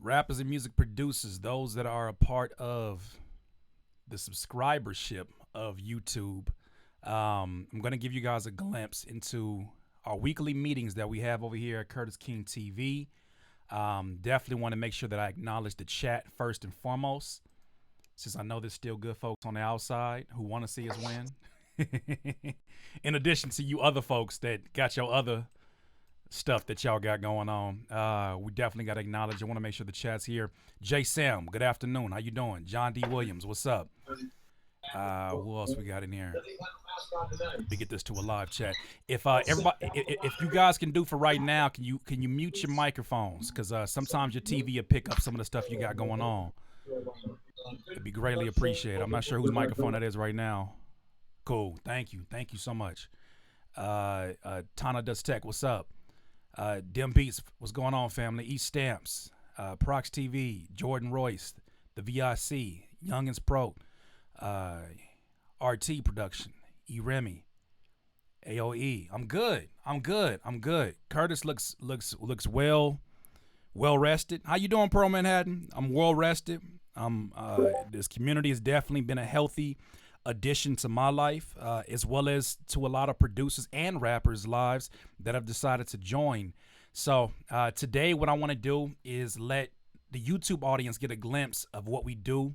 Rappers and music producers, those that are a part of the subscribership of YouTube. I'm going to give you guys a glimpse into our weekly meetings that we have over here at Curtis King TV. Definitely want to make sure that I acknowledge the chat first and foremost, since I know there's still good folks on the outside who want to see us win. In addition to you other folks that got your other stuff that y'all got going on. We definitely got to acknowledge. I want to make sure the chat's here. Jay Sam, good afternoon. How you doing? John D. Williams, what's up? Who else we got in here? Let me get this to a live chat. If everybody, if you guys can do for right now, can you mute your microphones? Because sometimes your TV will pick up some of the stuff you got going on. It'd be greatly appreciated. I'm not sure whose microphone that is right now. Cool. Thank you so much. Tana Does Tech, what's up? Dim Beats, what's going on, family? East Stamps, Prox TV, Jordan Royce, the VIC, Youngins Pro, RT Production, E Remy, AOE. I'm good. Curtis looks well rested. How you doing, Pearl Manhattan? I'm well rested. This community has definitely been a healthy addition to my life, as well as to a lot of producers and rappers' lives that have decided to join. So today what I want to do is let the YouTube audience get a glimpse of what we do.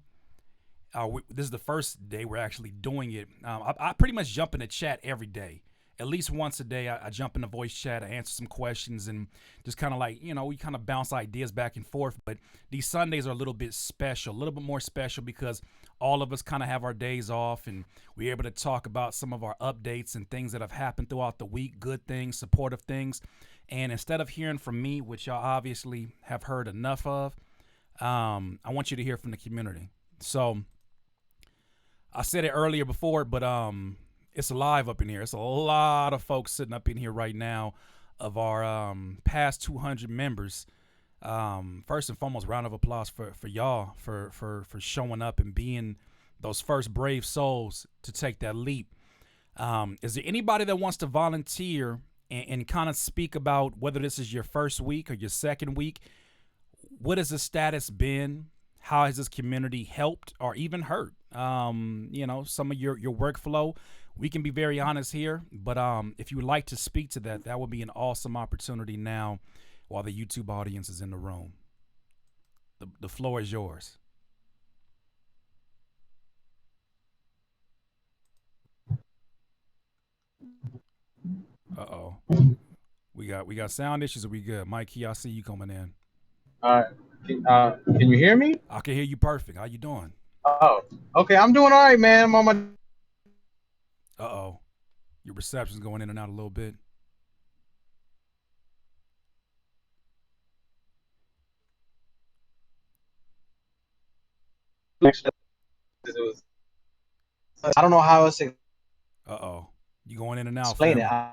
This is the first day we're actually doing it. I pretty much jump in the chat every day. At least once a day, I jump in the voice chat, I answer some questions, and just kind of like, we kind of bounce ideas back and forth. But these Sundays are a little bit special, a little bit more special because all of us kind of have our days off, and we're able to talk about some of our updates and things that have happened throughout the week, good things, supportive things. And instead of hearing from me, which y'all obviously have heard enough of, I want you to hear from the community. So I said it earlier before, but it's alive up in here. It's a lot of folks sitting up in here right now of our past 200 members. First and foremost, round of applause for y'all for showing up and being those first brave souls to take that leap. Is there anybody that wants to volunteer and kind of speak about whether this is your first week or your second week? What has the status been? How has this community helped or even hurt? Some of your workflow. We can be very honest here, but if you would like to speak to that, that would be an awesome opportunity now while the YouTube audience is in the room. The floor is yours. Uh-oh. We got sound issues, or we good? Mikey, I see you coming in. Can you hear me? I can hear you perfect. How you doing? Oh, okay. I'm doing all right, man. I'm on my. Uh-oh. Your reception's going in and out a little bit. I don't know how else to Uh-oh. You going in and out, explain fam. it.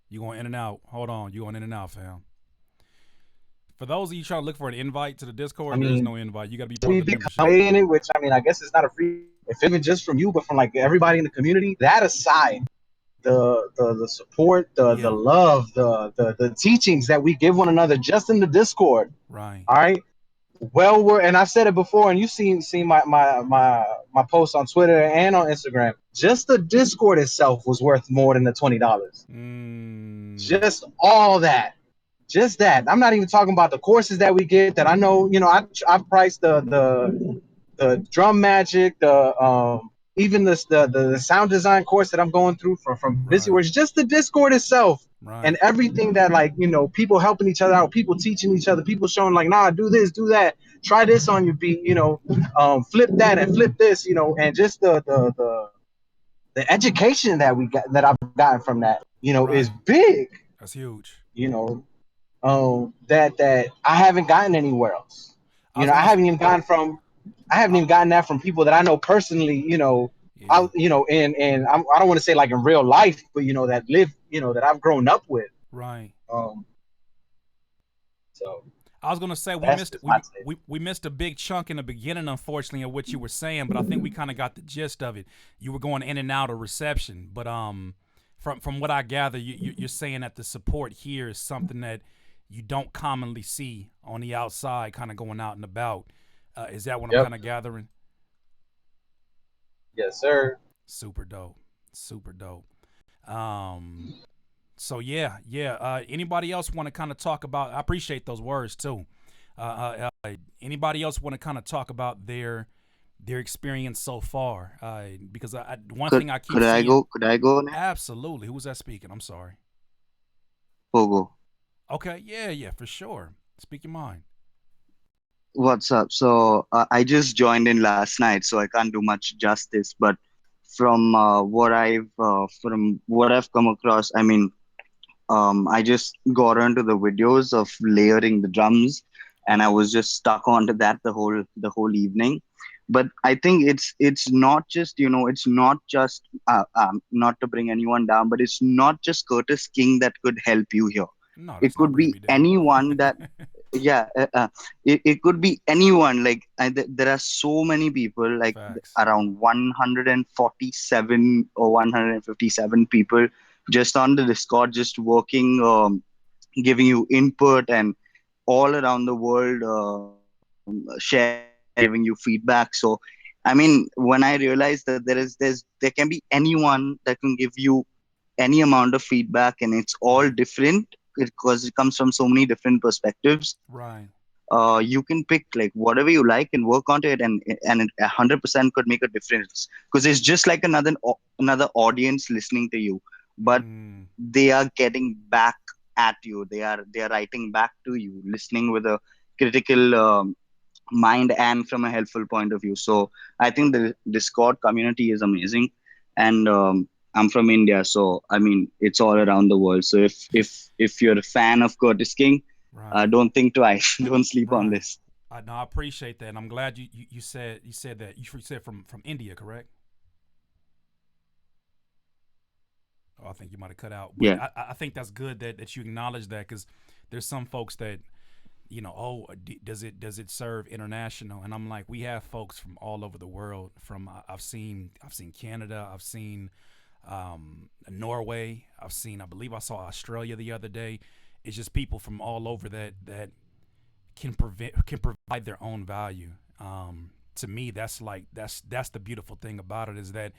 You going in and out. Hold on. You going in and out, fam. For those of you trying to look for an invite to the Discord, there's no invite. You got to be part We of the be membership. complaining, which I guess it's not a free. If even just from you, but from like everybody in the community. That aside, the support, the love, the teachings that we give one another just in the Discord. Right. All right. Well, and I've said it before, and you've seen my posts on Twitter and on Instagram. Just the Discord itself was worth more than the $20. Just all that, just that. I'm not even talking about the courses that we get. That I know, I've priced the drum magic, even the sound design course that I'm going through from BusyWorks. Just the Discord itself. Right. And everything that people helping each other out, people teaching each other, people showing nah, do this, do that, try this on your beat, flip that and flip this, and just the education that I've gotten from that, is big. That's huge. That I haven't gotten anywhere else. I haven't even gotten that from people that I know personally, and I don't want to say like in real life, but that live, that I've grown up with. Right. So I was gonna say we missed a big chunk in the beginning, unfortunately, of what you were saying, but I think we kind of got the gist of it. You were going in and out of reception, but from what I gather, you're saying that the support here is something that you don't commonly see on the outside, kind of going out and about. Is that what I'm Yep. kind of gathering? Yes, sir. Super dope. Super dope. Um, so yeah, yeah. Anybody else want to kind of talk about? I appreciate those words too. Anybody else want to kind of talk about their experience so far? Because one Could thing I keep could I seeing. go? Could I go now? Absolutely. Who was that speaking? I'm sorry. Pogo. Okay. Yeah. Yeah. For sure. Speak your mind. What's up? So I just joined in last night, so I can't do much justice. But from what I've come across, I mean, I just got onto the videos of layering the drums, and I Right. was just stuck onto that the whole evening. But I think it's not just it's not just not to bring anyone down, but it's not just Curtis King that could help you here. No, It that's not could bringing be me down. anyone that yeah it could be anyone like there are so many people like Facts. around 147 or 157 people just on the Discord, just working, giving you input, and all around the world, sharing and giving you feedback. So I mean, when I realized that there can be anyone that can give you any amount of feedback, and it's all Right. different because it comes from so many different perspectives. Right. You can pick like whatever you like and work onto it, and it 100% could make a difference because it's just like another audience listening to you, but Mm, they are getting back at you. They are writing back to you, listening with a critical mind and from a helpful point of view. So I think the Discord community is amazing, and I'm from India, so I mean it's all around the world. So if you're a fan of Curtis King, right. don't think twice. Don't sleep on Right. this. No, I appreciate that, and I'm glad you said that you said from India, correct? Oh, I think you might have cut out, but Yeah. I think that's good that you acknowledge that because there's some folks that oh, does it serve international? And I'm like, we have folks from all over the world. From I've seen Canada, I've seen Norway, I believe I saw Australia the other day. It's just people from all over that can provide their own value. To me, that's the beautiful thing about it is that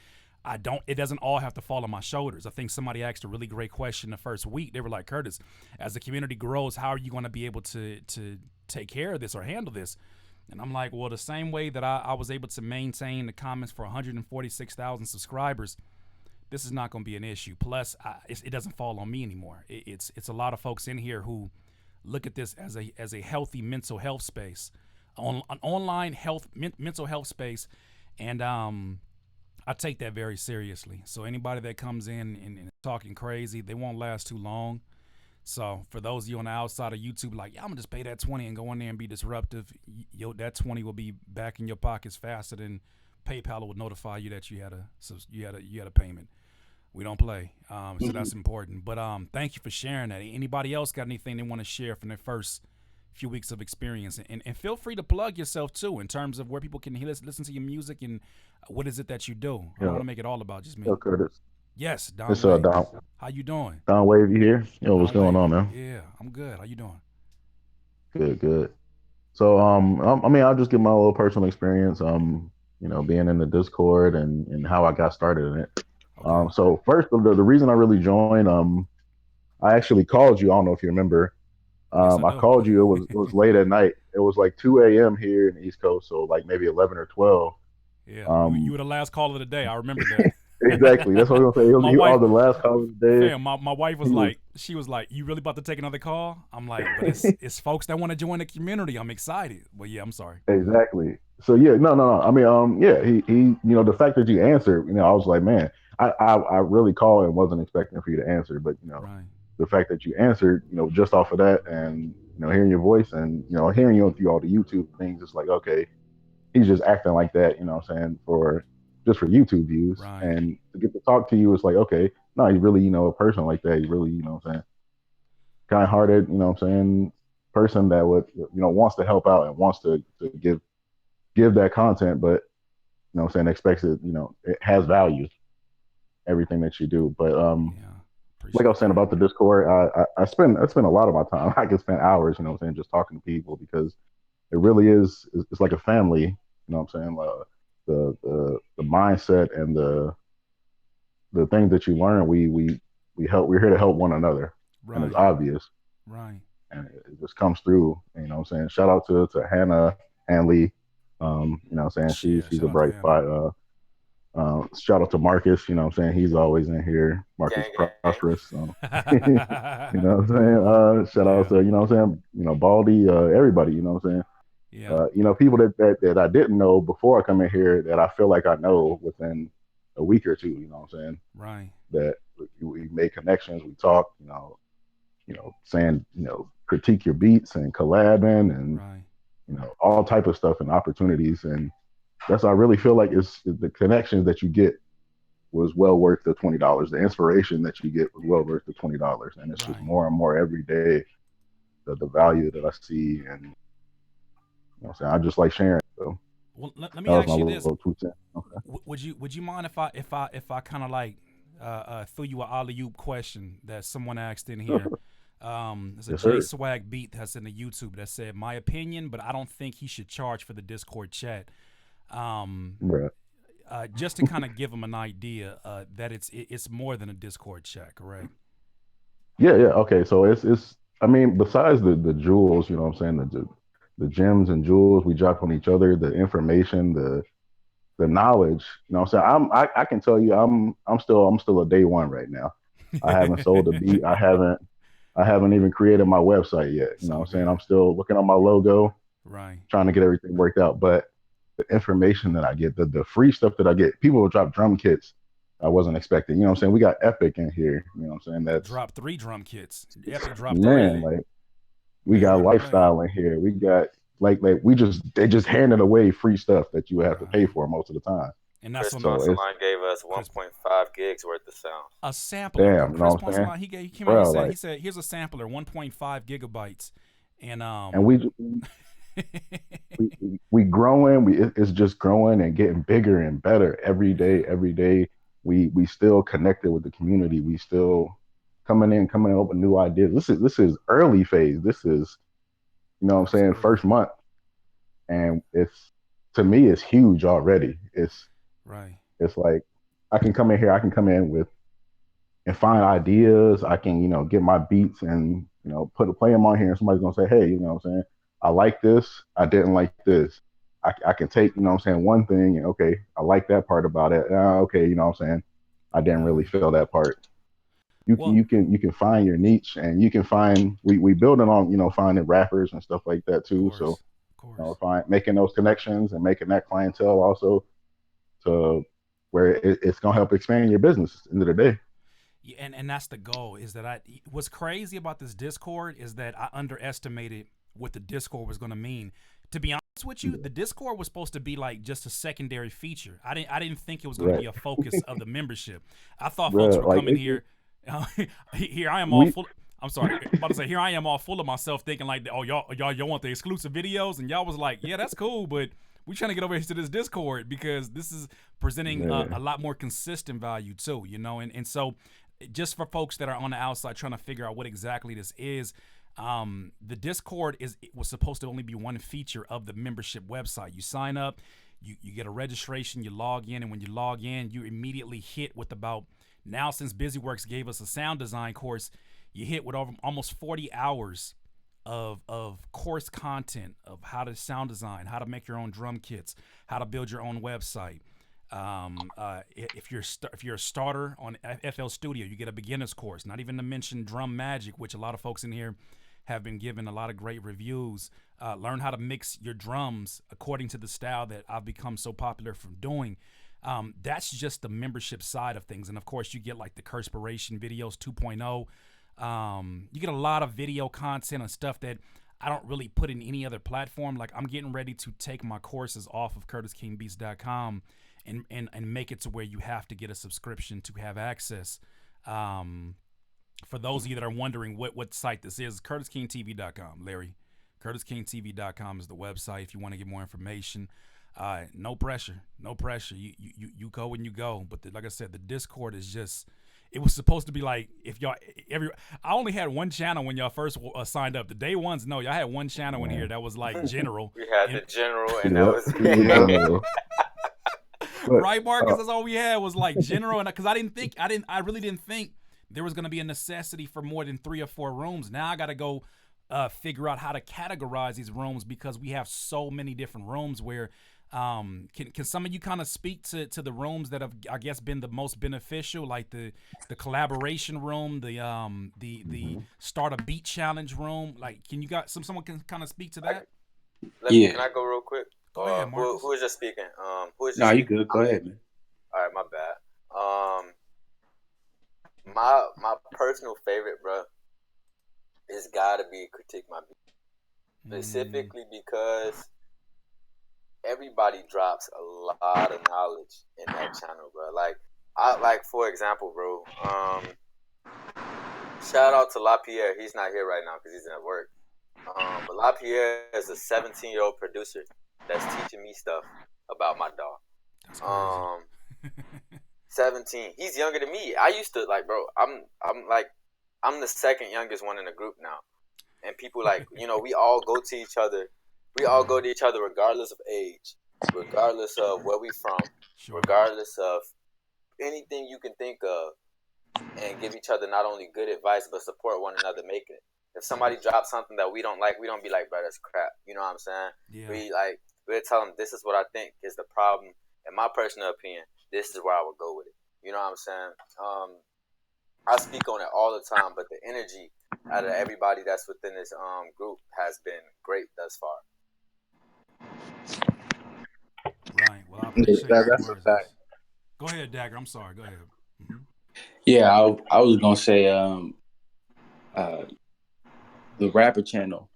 it doesn't all have to fall on my shoulders. I think somebody asked a really great question the first week. They were like, Curtis, as the community grows, how are you going to be able to take care of this or handle this? And I'm like, well, the same way that I was able to maintain the comments for 146,000 subscribers, this is not going to be an issue. Plus, it doesn't fall on me anymore. It's a lot of folks in here who look at this as a healthy mental health space, an online mental health space, and I take that very seriously. So anybody that comes in and talking crazy, they won't last too long. So for those of you on the outside of YouTube, like, yeah, I'm gonna just pay that 20 and go in there and be disruptive. That 20 will be back in your pockets faster than PayPal will notify you that you had a payment. We don't play, so Mhm. that's important. But thank you for sharing that. Anybody else got anything they want to share from their first few weeks of experience? And feel free to plug yourself too in terms of where people can listen to your music and what is it that you do. I don't Yeah, want to make it all about just yo, me. Curtis. Yes, Don It's Wave. Don How you doing? Don Wavy here. Yo, what's Don going on, Wavy. man? Yeah, I'm good. How you doing? Good, good. So I mean, I'll just give my little personal experience. Being in the Discord and how I got started in it. Okay. So first, the reason I really joined, I actually called you. I don't know if you remember. Yes, I I do. called you. It was late at night. It was like 2 a.m. here in the East Coast, so like maybe 11 or 12. Yeah, you Um, were the last caller of the day. I remember that. exactly. That's what I was gonna say. my You wife, are the last call of the day. my wife was He was like, she was like, "You really about to take another call?" I'm like, "But it's folks that want to join the community. I'm excited." But yeah, I'm sorry. Exactly. So yeah, no, no, no. I mean, yeah, the fact that you answered, I was like, man, I really called and wasn't expecting for you to answer, but Right, the fact that you answered, just off of that, and hearing your voice, and hearing you through all the YouTube things, it's like, okay, he's just acting like that, what I'm saying, for just for YouTube views, right, and to get to talk to you, it's like, okay, no, he's really, a person like that. He really, what I'm saying, kind-hearted, what I'm saying, person that would, wants to help out and wants to give that content, but what I'm saying, expects it, it has value, everything that you do. But yeah, like I was Appreciate saying that. about the Discord, I spend a lot of my time. I can spend hours, you know what I'm saying, just talking to people because it really is. It's like a family. You know what I'm saying? The mindset and the things that you learn, we help. We're here to help one another, and it's Right. obvious, Right. and it just comes through. You know what I'm saying? Shout out to Hannah Hanley. You know what I'm saying? Yeah. She's Shout a out to bright Hannah. spot. Shout out to Marcus. You know what I'm saying? He's always in here. Marcus Gang, gang. Prosperous. So, you know what I'm saying? Shout out Yeah. to, you know what I'm saying? Baldy, everybody, you know what I'm saying? Yeah. People that I didn't know before I come in here that I feel like I know within a week or two, you know what I'm saying? Right. That we make connections, we talk, saying, critique your beats and collabing and, Right. all type of stuff and opportunities. And that's, I really feel like it's the connections that you get was well worth the $20. The inspiration that you get was well worth the $20. And it's just Right. more and more every day the value that I see. And, what I'm saying, I just like sharing. So Well, let that me was my ask you this: little 2 cents. Okay. Would you mind if I kind of like threw you an alley oop question that someone asked in here? There's a Yes, J sir. Swag beat that's in the YouTube that said, "My opinion, but I don't think he should charge for the Discord chat." Um, Right. just to kind of give them an idea that it's more than a Discord chat, correct? Yeah, yeah. Okay. So it's I mean, besides the jewels, you know what I'm saying, the gems and jewels we drop on each other, the information, the knowledge, you know what I'm saying? I can tell you I'm still a day one right now. I haven't sold a beat. I haven't even created my website yet. You It's know all what I'm saying? I'm good. still looking on my logo, Right. trying to get everything worked out. But the information that I get, the free stuff that I get, people will drop drum kits I wasn't expecting. You know what I'm saying? We got Epic in here. You know what I'm saying? That's Drop 3 drum kits. Epic drop man, 3. like we Man, got what in the world? lifestyle in here. We got like they just handed away free stuff that you would have to pay Right. for most of the time. And that's Chris some So it's Ponceline gave us Chris 1.5 gigs worth of sounds. a sampler, bro. damn, you know Chris what I'm saying? Ponceline, he came out. Bro, He like, said, here's a sampler, 1.5 gigabytes, and and we growing. It's just growing and getting bigger and better every yeah, day. Every day, we still connected with the community. We still coming up with new ideas. This is early phase. This is, you know what I'm saying, absolutely first month, and it's, to me, it's huge already. right. It's like I can come in here. I can come in with and find ideas. I can, get my beats and, play them on here, and somebody's gonna say, hey, you know what I'm saying? I like this. I didn't like this. I can take, you know what I'm saying, one thing and okay, I like that part about it. Okay, you know what I'm saying? I didn't really Right. feel that part. You can Well, you can find your niche, and you can find we building on, finding rappers and stuff like that of too. So, course, of course. find making those connections and making that clientele also to where it's gonna help expand your business at the end of the day. Yeah, and that's the goal. Is that what's crazy about this Discord is that I underestimated what the Discord was going to mean. To be honest with you, the Discord was supposed to be like just a secondary feature. I didn't think it was going to Right. be a focus of the membership. I thought folks Bro, were like coming here. Here I am all we full. I'm sorry, I'm about to say here I am all full of myself, thinking like, oh y'all want the exclusive videos, and y'all was like, yeah, that's cool, but we trying to get over here to this Discord because this is presenting yeah, a lot more consistent value too, and so just for folks that are on the outside trying to figure out what exactly this is, the Discord was supposed to only be one feature of the membership website. You sign up, you get a registration, you log in, and when you log in, you immediately hit with about, now since BusyWorks gave us a sound design course, you hit with over almost 40 hours of course content of how to sound design, how to make your own drum kits, how to build your own website. If you're a starter on FL Studio, you get a beginner's course. Not even to mention Drum Magic, which a lot of folks in here have been given a lot of great reviews. Learn how to mix your drums according to the style that I've become so popular from doing. That's just the membership side of things, and of course, you get like the Curspiration videos 2.0. You get a lot of video content and stuff that I don't really put in any other platform. Like I'm getting ready to take my courses off of CurtissKingBeats.com and make it to where you have to get a subscription to have access. For those of you that are wondering what site this is, CurtissKingTV.com, Larry. CurtissKingTV.com is the website if you want to get more information. No pressure, no pressure. You go when you go. But like I said, the Discord is just, it was supposed to be like if y'all I only had one channel when y'all first signed up. The day ones, no, y'all had one channel in here that was like general. We had the general, and Yep. that was But, right, Marcus? That's all we had was like general, and because I really didn't think there was going to be a necessity for more than 3 or 4 rooms. Now I got to go figure out how to categorize these rooms because we have so many different rooms. Where can some of you kind of speak to the rooms that have, I guess, been the most beneficial, like the collaboration room, the start a beat challenge room? Like, can you got someone can kind of speak to that? Can I go real quick? Go ahead, Marcus. Who is just speaking? Who is just No, you speaking? good. Go ahead, man. All right, my bad. My personal favorite, bro, is gotta be Critique My Beat. Specifically because everybody drops a lot of knowledge in that channel, bro. Like for example, bro. Shout out to LaPierre. He's not here right now because he's at work. But LaPierre is a 17-year-old producer that's teaching me stuff about my dog. That's crazy. 17. He's younger than me. I used to like, bro. I'm the second youngest one in the group now, and people like, we all go to each other. We all go to each other regardless of age, regardless of where we from, regardless of anything you can think of, and give each other not only good advice but support one another making it. If somebody drops something that we don't like, we don't be like, bro, that's crap. You know what I'm saying? Yeah. We'll tell them this is what I think is the problem. In my personal opinion, this is where I would go with it. You know what I'm saying? I speak on it all the time, but the energy out of everybody that's within this group has been great thus far. Right. Well, I appreciate That's a fact. Go ahead, Dagger. I'm sorry. Go ahead. Mm-hmm. Yeah, I was gonna say the rapper channel,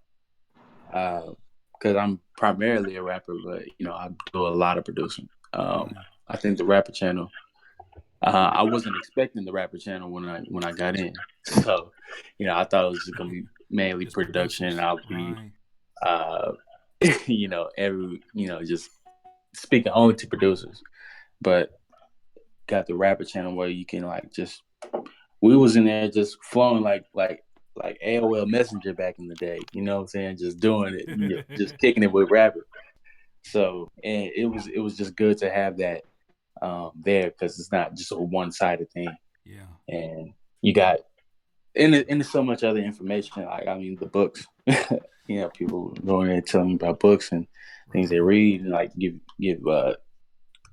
because I'm primarily a rapper, but I do a lot of producing. I think the rapper channel. I wasn't expecting the rapper channel when I got in, so I thought it was just gonna be mainly Just production, and I'll be, just speaking only to producers. But got the rapper channel where you can we was in there just flowing like AOL Messenger back in the day. You know what I'm saying? Just doing it, just kicking it with rapper. So, and it was just good to have that there, because it's not just a one-sided thing. Yeah. And you got and there's so much other information. The books. People going in and telling me about books and things they read, and give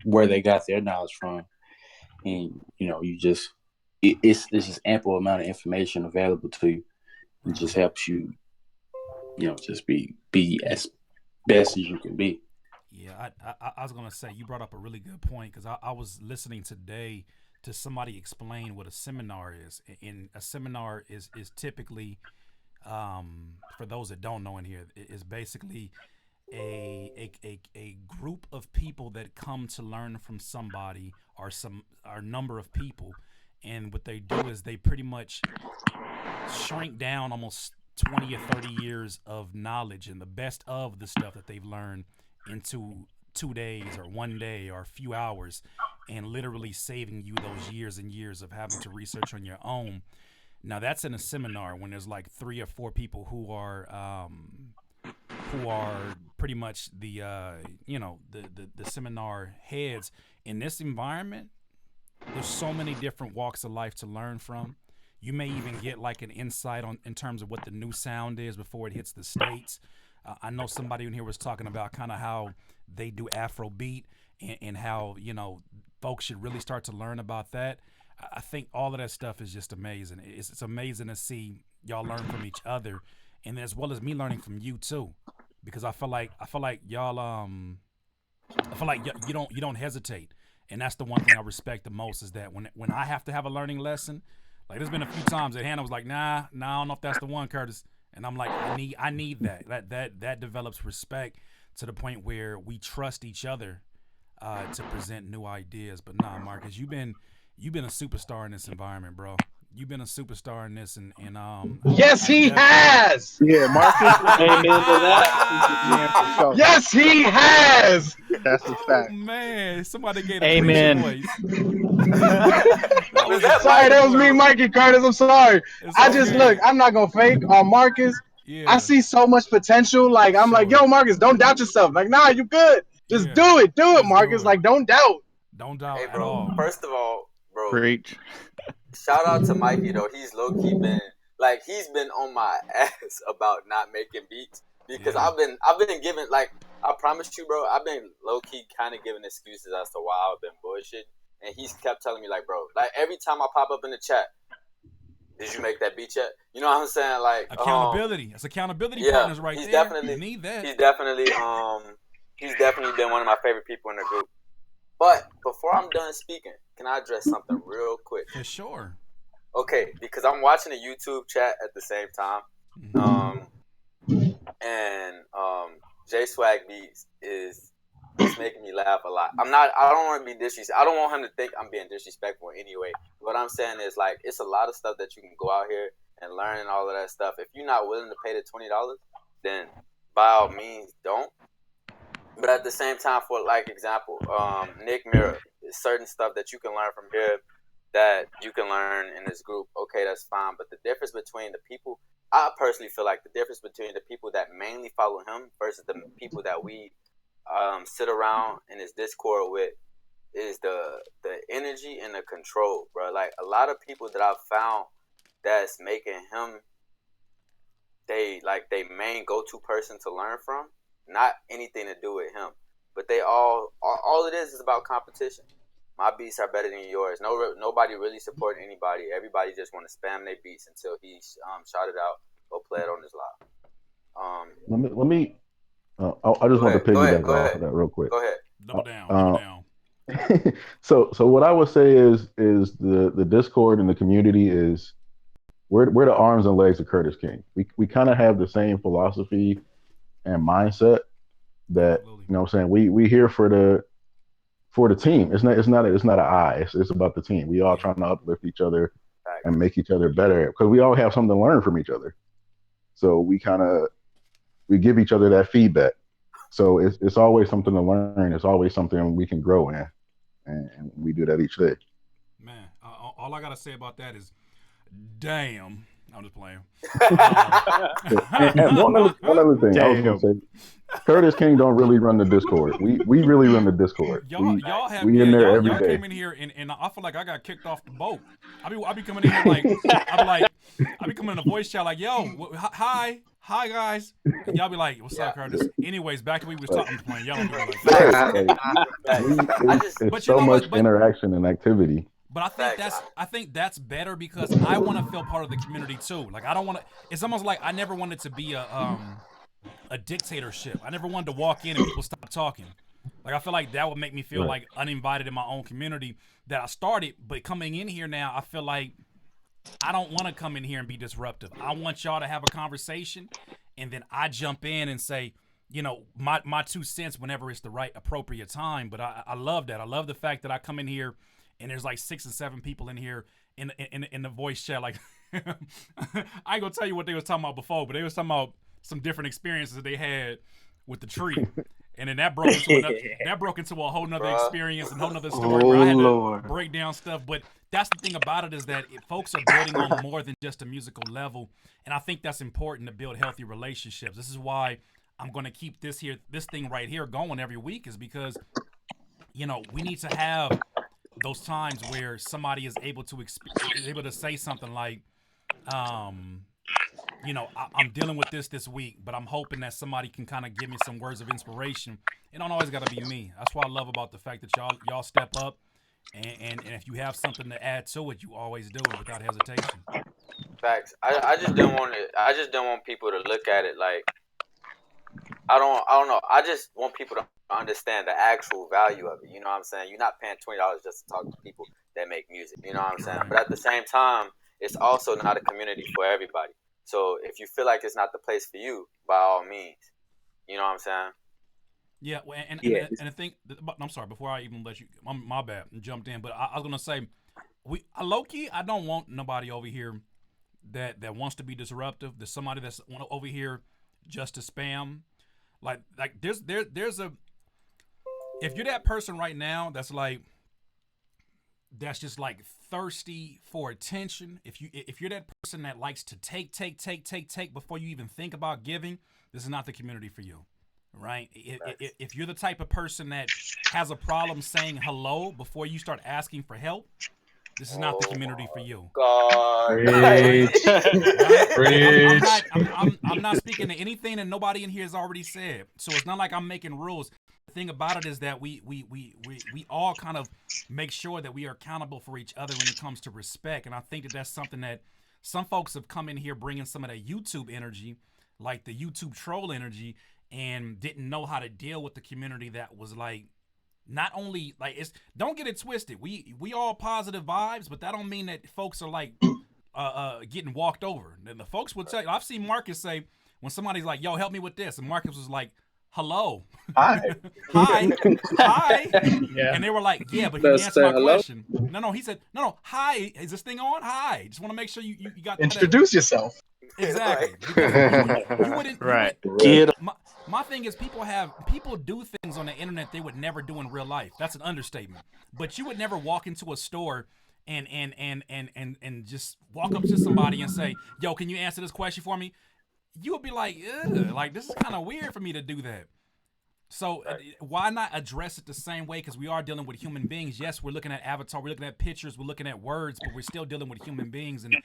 where they got their knowledge from. And it's just ample amount of information available to you. It just helps you, just be as best as you can be. Yeah, I was gonna say, you brought up a really good point, because I was listening today to somebody explain what a seminar is. And a seminar is typically, for those that don't know in here, is basically a group of people that come to learn from somebody, or number of people, and what they do is they pretty much shrink down almost 20 or 30 years of knowledge and the best of the stuff that they've learned into 2 days or 1 day or a few hours, and literally saving you those years and years of having to research on your own. Now that's in a seminar when there's like 3 or 4 people who are pretty much the seminar heads. In this environment, there's so many different walks of life to learn from. You may even get like an insight in terms of what the new sound is before it hits the States. I know somebody in here was talking about kind of how they do Afrobeat, and how, folks should really start to learn about that. I think all of that stuff is just amazing. It's amazing to see y'all learn from each other, and as well as me learning from you too, because I feel like y'all you don't hesitate. And that's the one thing I respect the most, is that when I have to have a learning lesson, like there's been a few times that Hannah was like, nah, I don't know if that's the one, Curtis. And I'm like, I need that. That develops respect to the point where we trust each other to present new ideas. But nah, Marcus, you've been a superstar in this environment, bro. You've been a superstar in this, and yes, he has. Yeah, Marcus. Amen to that. Yes, he has. That's a Oh fact. man, somebody gave a Amen. preacher voice. That Was was a that Sorry, Mike? that preacher was me, voice. Mikey Curtis. I'm sorry. It's I just okay. look. I'm not gonna fake on Marcus. I Yeah, see so much potential. Like I'm like, show yo, it. Marcus, don't doubt yourself. Like, nah, you good. Just Yeah, do it, just do Marcus. it. Like, don't doubt. Don't Hey, doubt at bro. all. First of all, bro, Preach. shout out to Mikey though. He's low key been like he's been on my ass about not making beats because Yeah. I've been giving like I promise you, bro. I've been low key kind of giving excuses as to why I've been bullshit, and he's kept telling me like, bro, like every time I pop up in the chat, did you make that beat yet? You know what I'm saying? Like, Accountability. It's accountability yeah, partners right he's there. definitely You need that. he's definitely been one of my favorite people in the group. But before I'm done speaking, can I address something real quick? For sure. Okay, because I'm watching a YouTube chat at the same time, and J Swag Beats is making me laugh a lot. I don't want to be disrespectful. I don't want him to think I'm being disrespectful anyway. What I'm saying is like it's a lot of stuff that you can go out here and learn and all of that stuff. If you're not willing to pay the $20, then by all means don't. But at the same time, for like example, Nick Mirror, certain stuff that you can learn from here that you can learn in this group. Okay, that's fine. But the difference between the people, I personally feel like the difference between the people that mainly follow him versus the people that we sit around in his Discord with is the energy and the control, bro. Like a lot of people that I've found that's making him they main go-to person to learn from. Not anything to do with him, but they all it is about competition. My beats are better than yours. Nobody really support anybody. Everybody just want to spam their beats until he shout it out or play it on his live. Let me. I just want to piggyback off of that real quick. Go ahead. Double down. So what I would say is the Discord and the community is we're the arms and legs of Curtis King. We kind of have the same philosophy and mindset that you know what I'm saying we here for the team. It's not an I. It's about the team. We all trying to uplift each other and make each other better because we all have something to learn from each other. So we give each other that feedback. So it's always something to learn. It's always something we can grow in, and we do that each day. Man, all I gotta say about that is, damn. I'm just playing. And one other thing, I was gonna say, Curtis King don't really run the Discord. We really run the Discord. Y'all have we in there every y'all day. came in here and I feel like I got kicked off the boat. I be coming in here like I be coming in a voice chat like, yo, hi guys. And y'all be like, what's up, Curtis? Anyways, back to what we was talking about. Y'all don't do it like that. It's so much interaction and activity. But I think that's better because I want to feel part of the community too. Like I don't want to. It's almost like I never wanted to be a dictatorship. I never wanted to walk in and people stop talking. Like I feel like that would make me feel like uninvited in my own community that I started. But coming in here now, I feel like I don't want to come in here and be disruptive. I want y'all to have a conversation, and then I jump in and say, you know, my 2 cents whenever it's the right appropriate time. But I love that. I love the fact that I come in here. And there's like 6 or 7 people in here in the voice chat. Like, I ain't gonna tell you what they was talking about before, but they was talking about some different experiences they had with the tree, and then that broke into a whole nother experience and whole nother story where I had to break down stuff. But that's the thing about it is that folks are building on more than just a musical level, and I think that's important to build healthy relationships. This is why I'm gonna keep this thing right here going every week, is because you know we need to have those times where somebody is able to say something like, you know, I'm dealing with this week, but I'm hoping that somebody can kind of give me some words of inspiration. It don't always got to be me. That's what I love about the fact that y'all step up, and if you have something to add to it, you always do it without hesitation. Facts. I just didn't want people to look at it like I don't know. I just want people to understand the actual value of it. You know what I'm saying? You're not paying $20 just to talk to people that make music. You know what I'm saying? But at the same time, it's also not a community for everybody. So if you feel like it's not the place for you, by all means, you know what I'm saying? Yeah, and I think I'm sorry. Before I even let you, my bad, jumped in. But I was gonna say, low key, I don't want nobody over here that wants to be disruptive. There's somebody that's over here just to spam. Like there's if you're that person right now that's just like thirsty for attention, if you're that person that likes to take before you even think about giving, this is not the community for you, right? If you're the type of person that has a problem saying hello before you start asking for help, this is not the community for you. God. Preach. Right? Preach. I'm not speaking to anything that nobody in here has already said. So it's not like I'm making rules. The thing about it is that we all kind of make sure that we are accountable for each other when it comes to respect. And I think that that's something that some folks have come in here bringing some of that YouTube energy, like the YouTube troll energy, and didn't know how to deal with the community that was like, not only like, it's, don't get it twisted. We all positive vibes, but that don't mean that folks are like getting walked over. Then the folks would say, I've seen Marcus say when somebody's like, "Yo, help me with this," and Marcus was like, "Hello, Hi. hi, hi," Yeah. and they were like, "Yeah, but he Let's didn't answer my say hello. question." No, he said, "No, hi. Is this thing on? Hi. Just want to make sure you got that." Introduce yourself. Exactly. Because you wouldn't. Right. Get My thing is, people do things on the internet they would never do in real life. That's an understatement. But you would never walk into a store and just walk up to somebody and say, "Yo, can you answer this question for me?" You would be like, "Ugh, like this is kind of weird for me to do that." So why not address it the same way? Because we are dealing with human beings. Yes, we're looking at avatar, we're looking at pictures, we're looking at words, but we're still dealing with human beings. And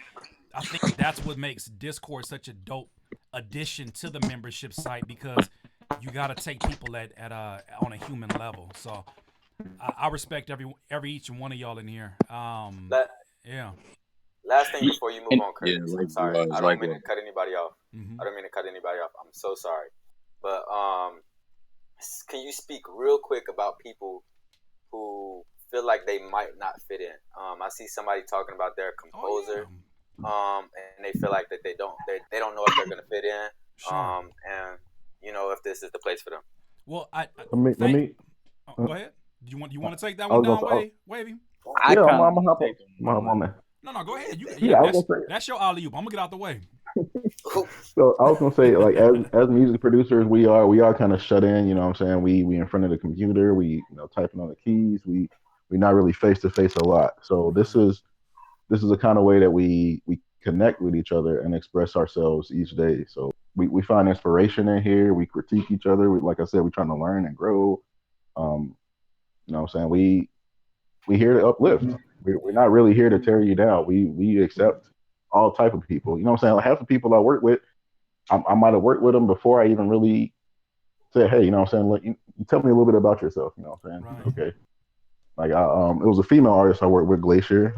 I think that's what makes Discord such a dope addition to the membership site, because you got to take people at on a human level. So I respect every each and one of y'all in here. Yeah. Last thing before you move on, Curtis. Yeah, I'm sorry. I don't mean to cut anybody off. Mm-hmm. I don't mean to cut anybody off. I'm so sorry. But can you speak real quick about people who feel like they might not fit in? I see somebody talking about their composer, and they feel like that they don't know if they're gonna fit in, Sure. and you know if this is the place for them. Well, Let me. go ahead. You want to take that one down, Wavy? I Yeah, I'm kind gonna hop take on that. No, go ahead. Yeah, I was gonna say. That's your alley oop. I'm gonna get out the way. So I was gonna say, like, as music producers, we are kind of shut in. You know what I'm saying? We in front of the computer. We typing on the keys. We not really face to face a lot. So this is a kind of way that we connect with each other and express ourselves each day. So we find inspiration in here. We critique each other. Like I said, we're trying to learn and grow. You know what I'm saying? We here to uplift. We're not really here to tear you down. We accept all type of people. You know what I'm saying? Like half the people I work with, I might have worked with them before I even really said, "Hey, you know what I'm saying? Like, you tell me a little bit about yourself." You know what I'm saying? Right. Okay. Like it was a female artist I worked with, Glacier.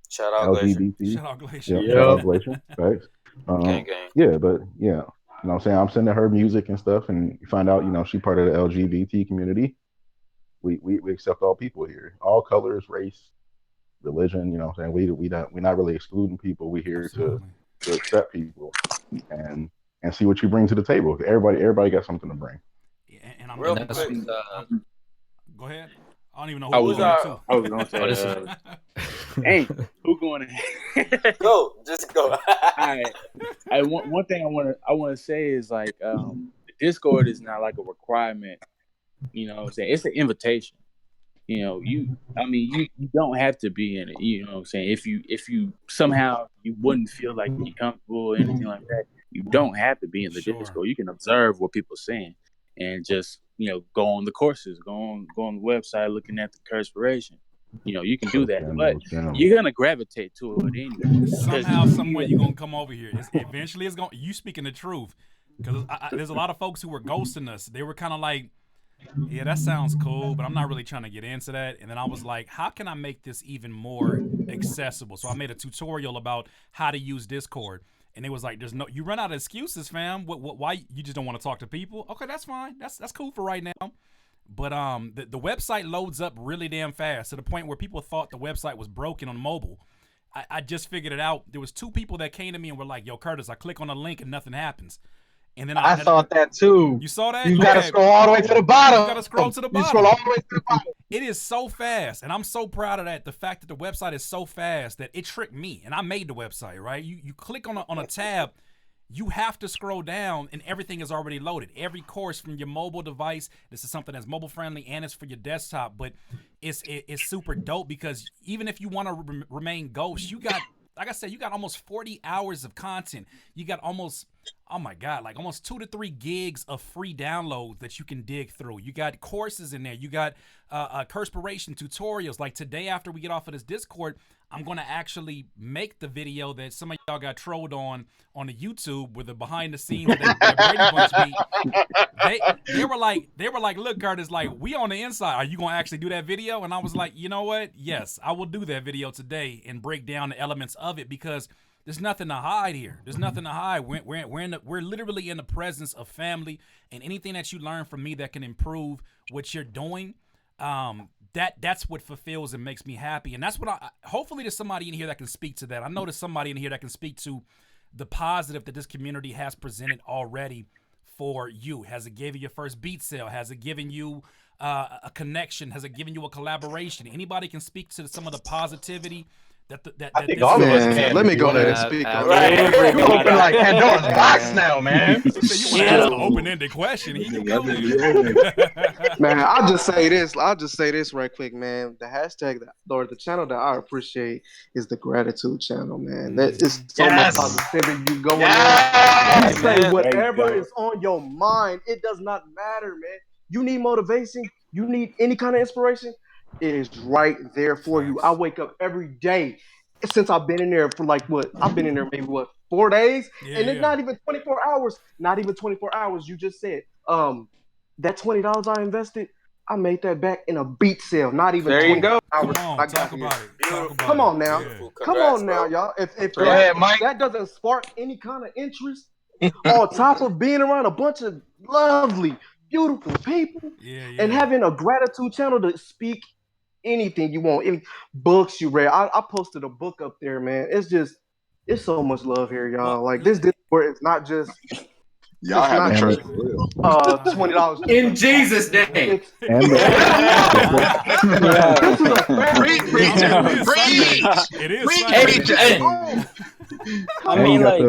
Shout out LGBT. Shout out Glacier. Yeah, shout out Glacier. Thanks. Gang. Yeah, but yeah, you know what I'm saying? I'm sending her music and stuff, and you find out, she part of the LGBT community. We accept all people here, all colors, race, religion. You know what I'm saying? We're not really excluding people. We're here to accept people and see what you bring to the table. Everybody got something to bring. And I'm Real quick. quick. Go ahead. I don't even know I who was going to. gonna say, hey, who going to? Just go. All right. One thing I want to say is like the Discord is not like a requirement. You know what I'm saying? It's an invitation. You don't have to be in it. You know what I'm saying? If you somehow you wouldn't feel like you're comfortable or anything like that, you don't have to be in the Discord. You can observe what people are saying and just go on the courses, go on the website, looking at the Curtspiration. You can do that, but you're gonna gravitate to it anyway. Somehow, somewhere, you're gonna come over here. Eventually, it's going. You speaking the truth, because there's a lot of folks who were ghosting us. They were kind of like, "Yeah, that sounds cool, but I'm not really trying to get into that." And then I was like, "How can I make this even more accessible?" So I made a tutorial about how to use Discord. And it was like, you run out of excuses, fam. Why you just don't want to talk to people? Okay, that's fine. That's cool for right now. But the website loads up really damn fast to the point where people thought the website was broken on mobile. I just figured it out. There was 2 people that came to me and were like, "Yo, Curtis, I click on a link and nothing happens." And then I thought that too. You saw that? You gotta scroll all the way to the bottom. You gotta scroll to the bottom. You scroll all the way to the bottom. It is so fast, and I'm so proud of that. The fact that the website is so fast that it tricked me, and I made the website, right? You click on a tab, you have to scroll down and everything is already loaded. Every course from your mobile device, this is something that's mobile friendly and it's for your desktop, but it's super dope because even if you want to remain ghost, you got, like I said, you got almost 40 hours of content. You got almost, oh my God, like almost 2 to 3 gigs of free downloads that you can dig through. You got courses in there. You got Curtspiration tutorials. Like today, after we get off of this Discord, I'm going to actually make the video that some of y'all got trolled on the YouTube with the behind the scenes of that Brady Bunch beat. They were like, look, Curtis, like, we on the inside. Are you going to actually do that video? And I was like, you know what? Yes, I will do that video today and break down the elements of it because there's nothing to hide here. There's nothing to hide. We're literally in the presence of family, and anything that you learn from me that can improve what you're doing, that's what fulfills and makes me happy. And that's what hopefully there's somebody in here that can speak to that. I know there's somebody in here that can speak to the positive that this community has presented already for you. Has it given you your first beat sale? Has it given you a connection? Has it given you a collaboration? Anybody can speak to some of the positivity I think all of us can. Let me go ahead and speak on Right. that. You open like Pandora's box now, man. You want to ask an open-ended question? He can go there. Man, I'll just say this right quick, man. The hashtag or the channel that I appreciate is the gratitude channel, man. That is so much positivity you going on. You say whatever is on your mind. It does not matter, man. You need motivation. You need any kind of inspiration. It is right there for you. I wake up every day since I've been in there for like what? I've been in there maybe 4 days, and it's not even 24 hours. Not even 24 hours. You just said that $20 I invested, I made that back in a beat sale. Not even there 20 hours. Come on, talk about it. Come on now. Yeah. Come on now, y'all. If that doesn't spark any kind of interest, on top of being around a bunch of lovely, beautiful people, and having a gratitude channel to speak anything you want, any books you read. I posted a book up there, man. It's so much love here, y'all. Like this where it's not just y'all have a church $20 in Jesus' name. It is. I mean, like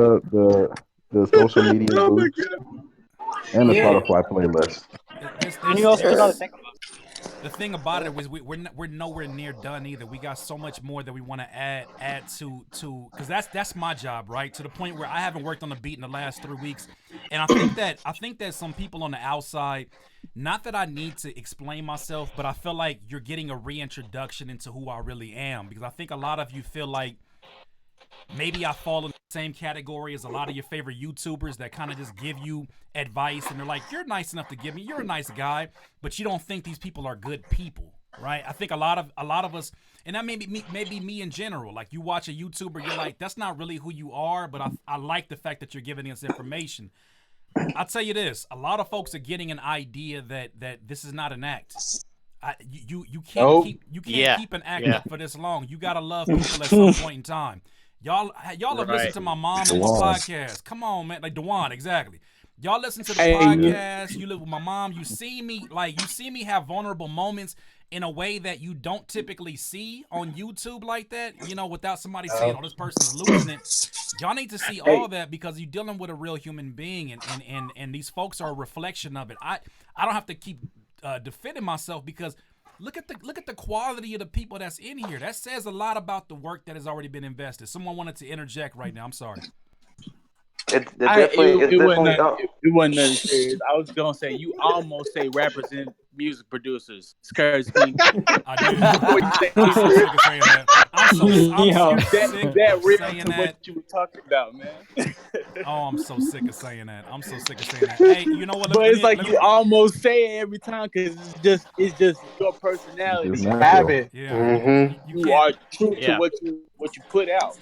the social media boost and the Spotify playlist. And you also got to think about the thing about it was we're nowhere near done either. We got so much more that we want to add to because that's my job, right? To the point where I haven't worked on the beat in the last 3 weeks, and I think that some people on the outside, not that I need to explain myself, but I feel like you're getting a reintroduction into who I really am, because I think a lot of you feel like maybe I fall in the same category as a lot of your favorite YouTubers that kind of just give you advice and they're like, you're nice enough to give me, you're a nice guy, but you don't think these people are good people, right? I think a lot of us, and that maybe me in general, like you watch a YouTuber, you're like, that's not really who you are, but I like the fact that you're giving us information. I'll tell you this, a lot of folks are getting an idea that this is not an act. You can't keep an act up for this long. You gotta love people at some point in time. Y'all have listened to my mom on my podcast. Come on, man. Like Dewan, exactly. Y'all listen to the podcast. You live with my mom. You see me have vulnerable moments in a way that you don't typically see on YouTube like that, you know, without somebody saying, oh, this person's losing it. Y'all need to see all that because you're dealing with a real human being, and these folks are a reflection of it. I don't have to keep defending myself because look at the quality of the people that's in here. That says a lot about the work that has already been invested. Someone wanted to interject right now. I'm sorry. It wasn't nothing serious. I was gonna say you almost say represent music producers. CurtissKing. I did. I'm so sick of saying that. I'm so sick of saying that. What you were talking about, man. Oh, I'm so sick of saying that. Hey, you know what? But it's like you almost say it every time because it's just your personality. You have it. Yeah. Mm-hmm. You are true to what you put out.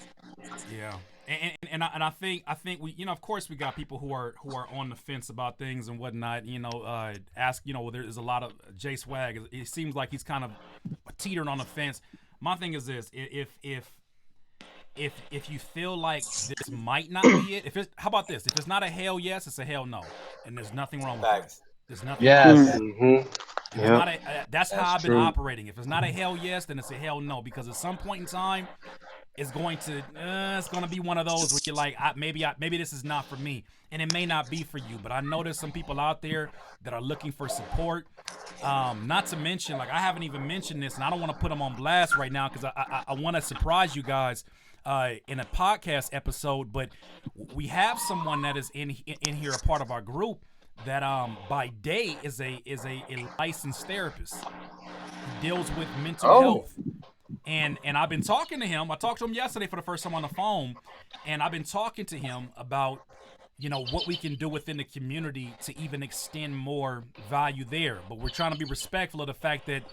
Yeah. And I think we, you know, of course we got people who are on the fence about things and whatnot, you know, ask, you know, there's a lot of J Swag. It seems like he's kind of teetering on the fence. My thing is this: if you feel like this might not be it, how about this? If it's not a hell yes, it's a hell no, and there's nothing wrong with that. There's nothing. Yes. That's how I've been operating. If it's not a hell yes, then it's a hell no, because at some point in time, is going to it's going to be one of those where you're like, maybe this is not for me, and it may not be for you. But I know there's some people out there that are looking for support. Not to mention, like, I haven't even mentioned this, and I don't want to put them on blast right now because I want to surprise you guys in a podcast episode. But we have someone that is in here, a part of our group, that by day is a licensed therapist. He deals with mental health. And I've been talking to him. I talked to him yesterday for the first time on the phone, and I've been talking to him about, you know, what we can do within the community to even extend more value there. But we're trying to be respectful of the fact that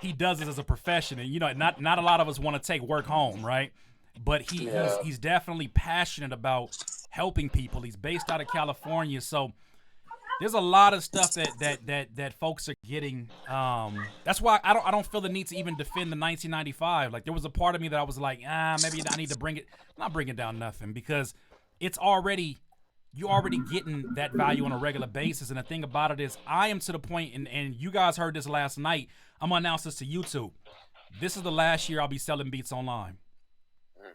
he does this as a profession, and, you know, not a lot of us want to take work home, right? But he's definitely passionate about helping people. He's based out of California, so there's a lot of stuff that folks are getting. That's why I don't feel the need to even defend the 1995. Like, there was a part of me that I was like, maybe I need to bring it. I'm not bringing down nothing, because you're already getting that value on a regular basis. And the thing about it is, I am to the point, and you guys heard this last night, I'm gonna announce this to YouTube. This is the last year I'll be selling beats online.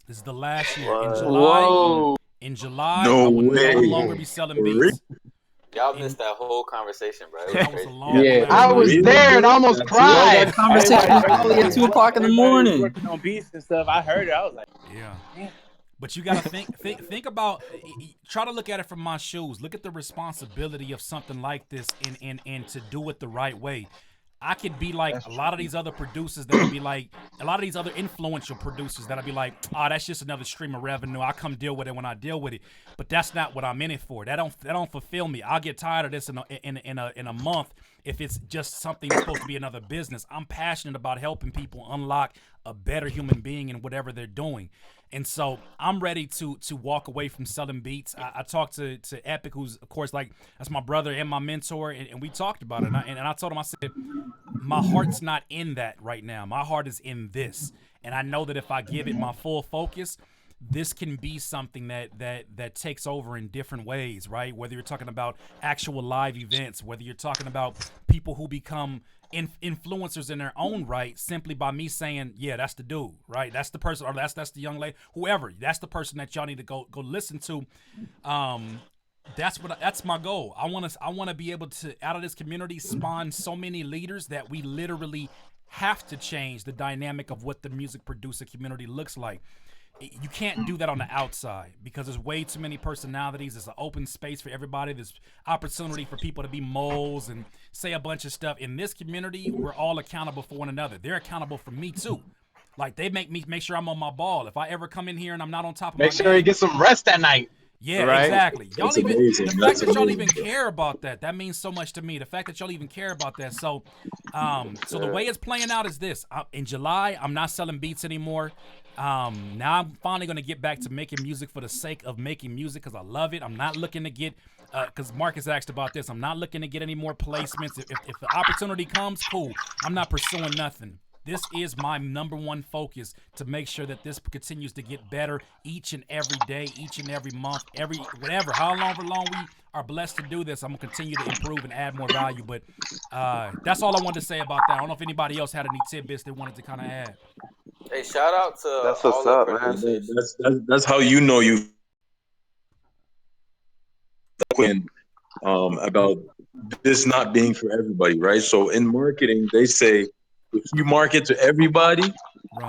This is the last year. In July, I will no longer be selling beats. Y'all missed that whole conversation, bro. That was I was there and almost cried. That conversation was probably at 2 o'clock in the morning. Working on beats and stuff. I heard it. I was like, yeah. But you gotta think about. Try to look at it from my shoes. Look at the responsibility of something like this, and to do it the right way. I could be like a lot of these other producers that would be like, a lot of these other influential producers that'll be like, that's just another stream of revenue. I'll come deal with it when I deal with it. But that's not what I'm in it for. That don't fulfill me. I'll get tired of this in a month if it's just something that's supposed to be another business. I'm passionate about helping people unlock a better human being in whatever they're doing. And so I'm ready to walk away from selling beats. I talked to Epic, who's, of course, like, that's my brother and my mentor, and we talked about it. And I told him, I said, my heart's not in that right now. My heart is in this. And I know that if I give it my full focus, this can be something that takes over in different ways, right? Whether you're talking about actual live events, whether you're talking about people who become influencers in their own right simply by me saying, yeah, that's the dude, right? That's the person, or that's the young lady, whoever. That's the person that y'all need to go listen to. That's my goal. I want to be able to, out of this community, spawn so many leaders that we literally have to change the dynamic of what the music producer community looks like. You can't do that on the outside because there's way too many personalities. There's an open space for everybody. There's opportunity for people to be moles and say a bunch of stuff. In this community, we're all accountable for one another. They're accountable for me too. Like, they make sure I'm on my ball. If I ever come in here and I'm not on top of my make sure you get some rest that night. Yeah, right? Exactly. That's amazing. The fact that y'all even care about that means so much to me. The fact that y'all even care about that. So, so the way it's playing out is this. In July, I'm not selling beats anymore. Now I'm finally going to get back to making music for the sake of making music because I love it. I'm not looking to get, because Marcus asked about this, I'm not looking to get any more placements. If the opportunity comes, cool. I'm not pursuing nothing. This is my number one focus, to make sure that this continues to get better each and every day, each and every month, however long we are blessed to do this. I'm going to continue to improve and add more value. But that's all I wanted to say about that. I don't know if anybody else had any tidbits they wanted to kind of add. Hey, shout out to That's all what's the up, man. producers. That's how you know you about this not being for everybody, right? So in marketing, they say if you market to everybody,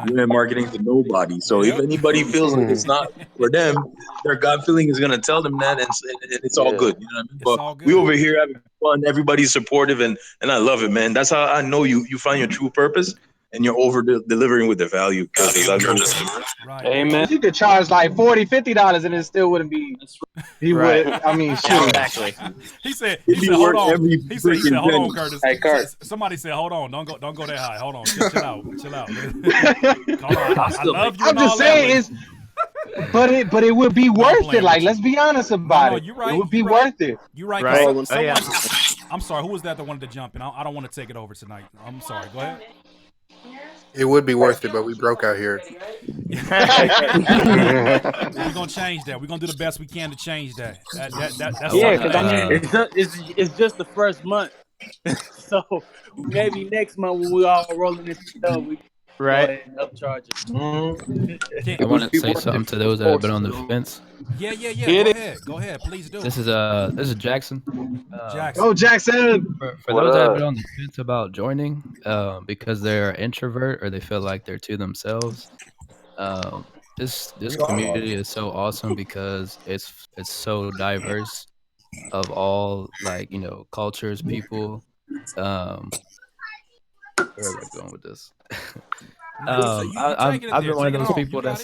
you're in marketing to nobody. So if anybody feels like it's not for them, their gut feeling is gonna tell them that, and it's all good. You know what I mean? But we over here having fun. Everybody's supportive, and I love it, man. That's how I know you find your true purpose. And you're over delivering with the value. Right. Amen. You could charge like $40, $50 and it still wouldn't be. He would. I mean, shoot. Exactly. He said, hold on. He said, hold on, Curtis. Hey, Kurt. Somebody said, hold on. Don't go that high. Hold on. Chill out. I love you. I'm just saying but it would be worth it. Like, let's be honest about it. You're right. It would be worth it. You're right. Right. I'm sorry. Who was that wanted to jump in? I don't want to take it over tonight. I'm sorry. Go ahead. It would be worth it, but we broke out here. We're gonna change that. We're gonna do the best we can to change that. That's yeah, because it's just the first month, so maybe next month when we all rolling this stuff, Right. I want to say something to those that have been on the fence. Yeah. Go ahead. Please do. This is Jackson. Jackson. Oh, Jackson. For those that have been on the fence about joining, because they're an introvert or they feel like they're to themselves, this community is so awesome because it's so diverse of all, like, cultures, people. Um, where was I going with this? You taking it I've there. been one of Take it those home. You people got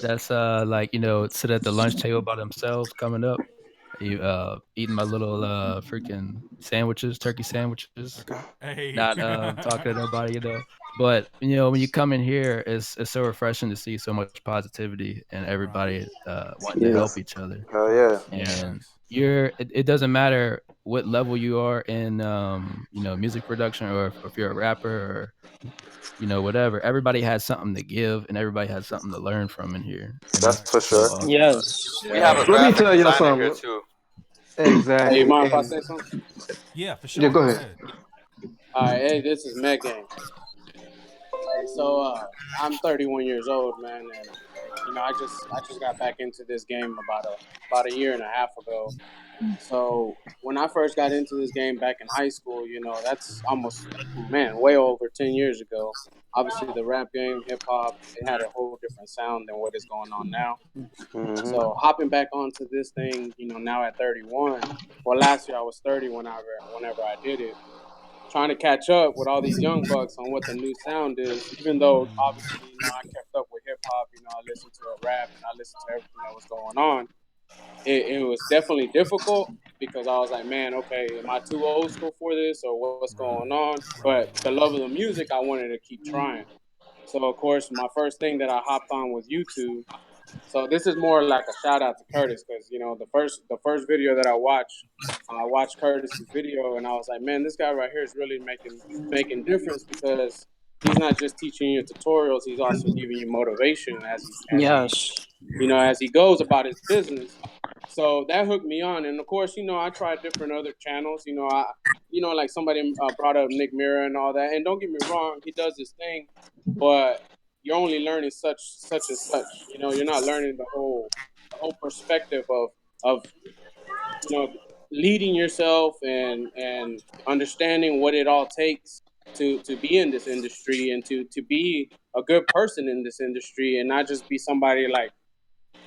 that's like, sit at the lunch table by themselves coming up. You eating my little freaking sandwiches, turkey sandwiches, it. Hey. not talking to nobody, But when you come in here, it's so refreshing to see so much positivity and everybody wanting to help each other. Hell yeah. And it doesn't matter what level you are in music production, or if you're a rapper, or whatever. Everybody has something to give and everybody has something to learn from in here, and That's that's for so sure. awesome about it. Yes. We have a Let me graphic tell y'all designer here something. too. Hey, you Exactly. mind if I And say something? Yeah, for yeah, sure. go Go ahead. ahead. All right. Hey, this is Meg Gang. Hey, so I'm 31 years old, man, and I just got back into this game about a year and a half ago. So when I first got into this game back in high school, that's almost, man, way over 10 years ago. Obviously, the rap game, hip hop, it had a whole different sound than what is going on now. So hopping back onto this thing, now at 31. Well, last year I was 30 whenever I did it. Trying to catch up with all these young bucks on what the new sound is, even though obviously, I kept up with hip hop, I listened to rap and I listened to everything that was going on. It was definitely difficult because I was like, man, okay, am I too old school for this or what's going on? But the love of the music, I wanted to keep trying. So of course, my first thing that I hopped on was YouTube. So this is more like a shout out to Curtis because the first video that I watched Curtis's video and I was like, man, this guy right here is really making difference because he's not just teaching you tutorials, he's also giving you motivation Yes. as he goes about his business. So that hooked me on, and of course, I tried different other channels. Like somebody brought up Nick Mira and all that. And don't get me wrong, he does his thing, but you're only learning such and such. You're not learning the whole perspective of you know leading yourself and understanding what it all takes to be in this industry and to be a good person in this industry and not just be somebody like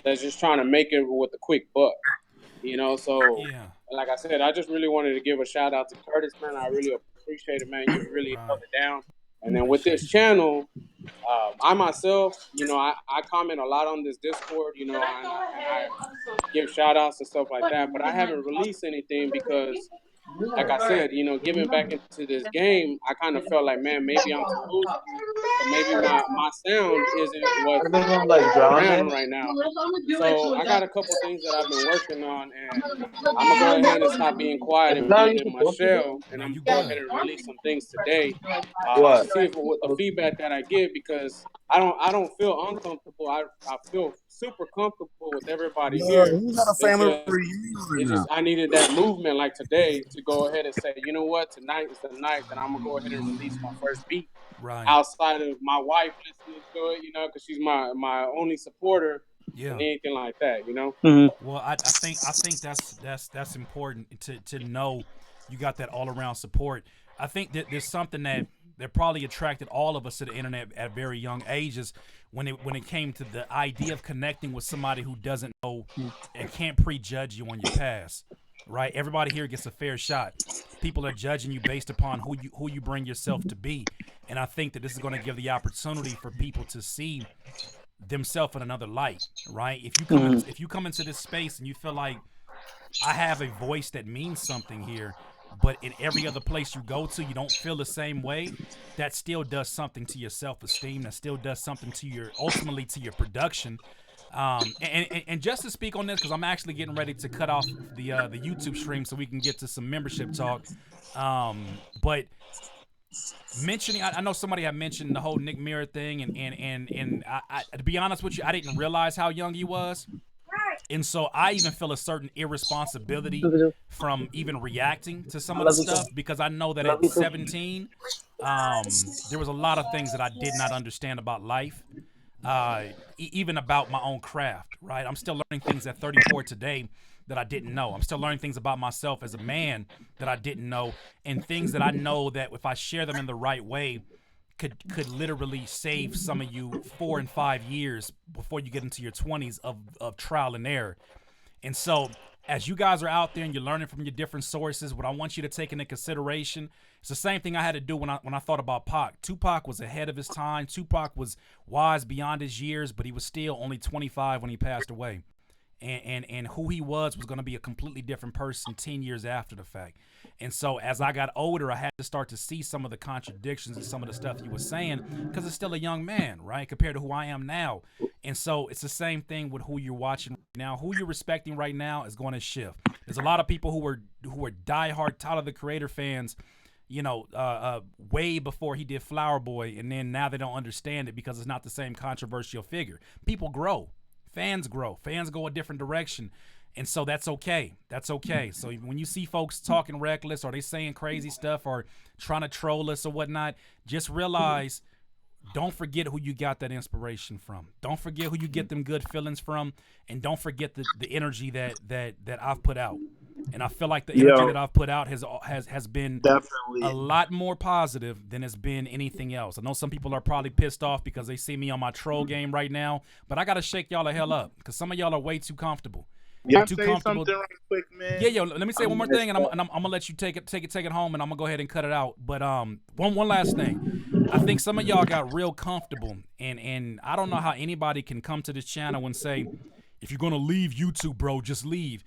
that's just trying to make it with a quick buck. So Yeah. like I said, I just really wanted to give a shout out to Curtis, man. I really appreciate it, man. You really held it down. And then with this Appreciate you. channel, I myself, I comment a lot on this Discord, and I give shout outs and stuff like that. But I haven't released anything because, like I said, giving back into this game, I kind of felt like, man, maybe I'm too old school. So maybe my sound isn't what's around right now. So I got a couple things that I've been working on, and I'm gonna go ahead and stop being quiet and being in my shell, and No, I'm you gonna go good. ahead and release some things today to see if with the feedback that I get because I don't feel uncomfortable. I feel super comfortable with everybody No, here. he's not a It's family just reunion it's now. just I needed that movement like today to go ahead and say, you know what, tonight is the night that I'm gonna go ahead and release my first beat Right. outside of my wife listening to it, because she's my only supporter and Yeah. anything like that. Well, I think that's important to know you got that all around support. I think that there's something that probably attracted all of us to the internet at very young ages when it came to the idea of connecting with somebody who doesn't know and can't prejudge you on your past. Right? Everybody here gets a fair shot. People are judging you based upon who you bring yourself to be. And I think that this is going to give the opportunity for people to see themselves in another light, right? If you come into this space and you feel like I have a voice that means something here, but in every other place you go to, you don't feel the same way. That still does something to your self-esteem. That still does something to ultimately to your production. And just to speak on this, because I'm actually getting ready to cut off the YouTube stream so we can get to some membership talk. But mentioning, I know somebody had mentioned the whole Nick Mira thing, and I to be honest with you, I didn't realize how young he was. And so I even feel a certain irresponsibility from even reacting to some of the stuff because I know that at 17, there was a lot of things that I did not understand about life, even about my own craft, right? I'm still learning things at 34 today that I didn't know. I'm still learning things about myself as a man that I didn't know, and things that I know that if I share them in the right way, could literally save some of you 4 and 5 years before you get into your 20s of trial and error. And so as you guys are out there and you're learning from your different sources, what I want you to take into consideration, it's the same thing I had to do when I thought about Pac. Tupac was ahead of his time. Tupac was wise beyond his years, but he was still only 25 when he passed away. And who he was going to be a completely different person 10 years after the fact. And so as I got older, I had to start to see some of the contradictions and some of the stuff he was saying, because it's still a young man, right, compared to who I am now. And so it's the same thing with who you're watching right now. Who you're respecting right now is going to shift. There's a lot of people who are diehard Tyler the Creator fans, way before he did Flower Boy, and then now they don't understand it because it's not the same controversial figure. People grow. Fans grow. Fans go a different direction. And so that's okay. That's okay. So when you see folks talking reckless or they saying crazy stuff or trying to troll us or whatnot, just realize, don't forget who you got that inspiration from. Don't forget who you get them good feelings from. And don't forget the energy that I've put out. And I feel like the energy that I've put out has been definitely a lot more positive than it's been anything else. I know some people are probably pissed off because they see me on my troll game right now, but I got to shake y'all the hell up because some of y'all are way too comfortable. Yeah, say something right quick, man. Yeah, let me say one more thing, and I'm gonna let you take it home, and I'm gonna go ahead and cut it out. But one last thing, I think some of y'all got real comfortable, and I don't know how anybody can come to this channel and say, if you're gonna leave YouTube, bro, just leave.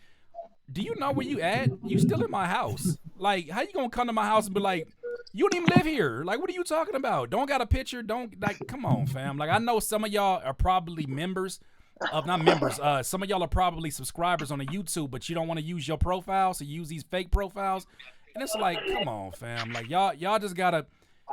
Do you know where you at? You still in my house? Like, how you gonna come to my house and be like, you don't even live here? Like, what are you talking about? Don't got a picture? Don't, like, come on, fam. Like, I know some of y'all are probably members. Not members. Some of y'all are probably subscribers on the YouTube, but you don't want to use your profile, so you use these fake profiles. And it's like, come on, fam. Like y'all just gotta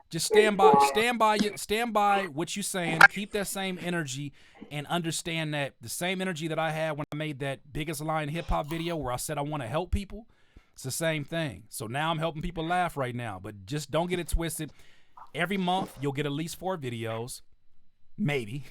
just stand by what you saying. Keep that same energy and understand that the same energy that I had when I made that Biggest Lie in Hip Hop video where I said I want to help people. It's the same thing. So now I'm helping people laugh right now, but just don't get it twisted. Every month you'll get at least 4 videos. Maybe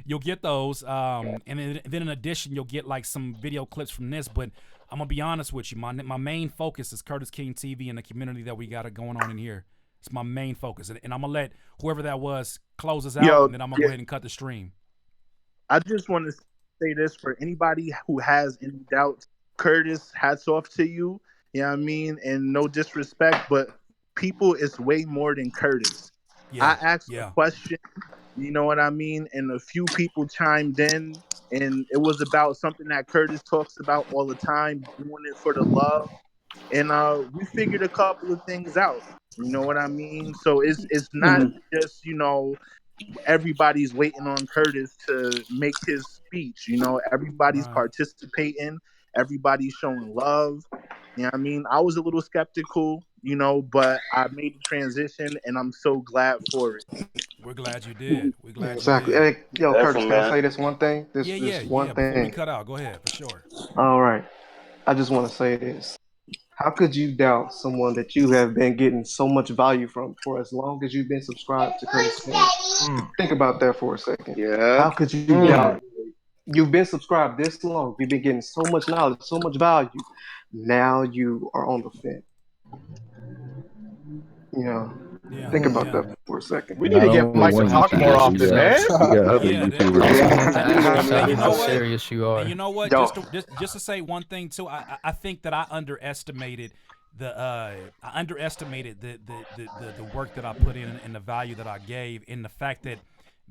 you'll get those, and then in addition you'll get like some video clips from this. But I'm gonna be honest with you, my main focus is CurtissKingTV and the community that we got going on in here. It's my main focus, and I'm gonna let whoever that was close us out, and then I'm gonna go ahead and cut the stream. I just want to say this for anybody who has any doubts. Curtis, hats off to you. You know what I mean? And no disrespect, but people is way more than Curtis. I asked a question. You know what I mean? And a few people chimed in, and it was about something that Curtis talks about all the time, doing it for the love. And we figured a couple of things out. You know what I mean? So it's not just, everybody's waiting on Curtis to make his speech. Everybody's participating. Everybody's showing love. You know what I mean? I was a little skeptical, but I made the transition, and I'm so glad for it. We're glad you did. We're glad exactly. you did. Hey, Curtis, can I say this one thing? This one thing. Before we cut out, go ahead, for sure. All right. I just want to say this. How could you doubt someone that you have been getting so much value from for as long as you've been subscribed to Curtis King? Think about that for a second. Yeah. How could you doubt? You've been subscribed this long. You've been getting so much knowledge, so much value. Now you are on the fence. Think about that for a second. We need to get Mike to talk more often, man. How serious you are. And you know what? Just to say one thing too, I think that I underestimated the work that I put in and the value that I gave, and the fact that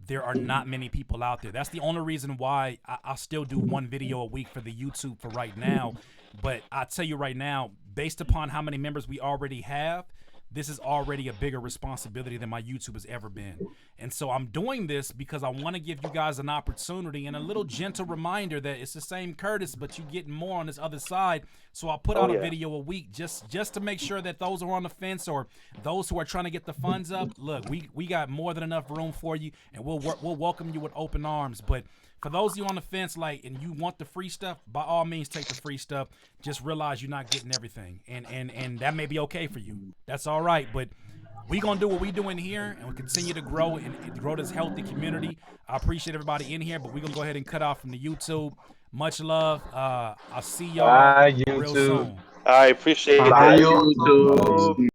there are not many people out there. That's the only reason why I still do one video a week for the YouTube for right now. But I tell you right now, based upon how many members we already have, this is already a bigger responsibility than my YouTube has ever been. And so I'm doing this because I want to give you guys an opportunity and a little gentle reminder that it's the same Curtis, but you getting more on this other side. So I'll put out a video a week just to make sure that those who are on the fence or those who are trying to get the funds up, look, we got more than enough room for you, and we'll welcome you with open arms. But for those of you on the fence, and you want the free stuff, by all means take the free stuff. Just realize you're not getting everything, and that may be okay for you. That's all right. But we gonna do what we doing here, and we continue to grow and grow this healthy community. I appreciate everybody in here, but we gonna go ahead and cut off from the YouTube. Much love. I'll see y'all Bye, real YouTube. soon. I appreciate Bye, that. YouTube.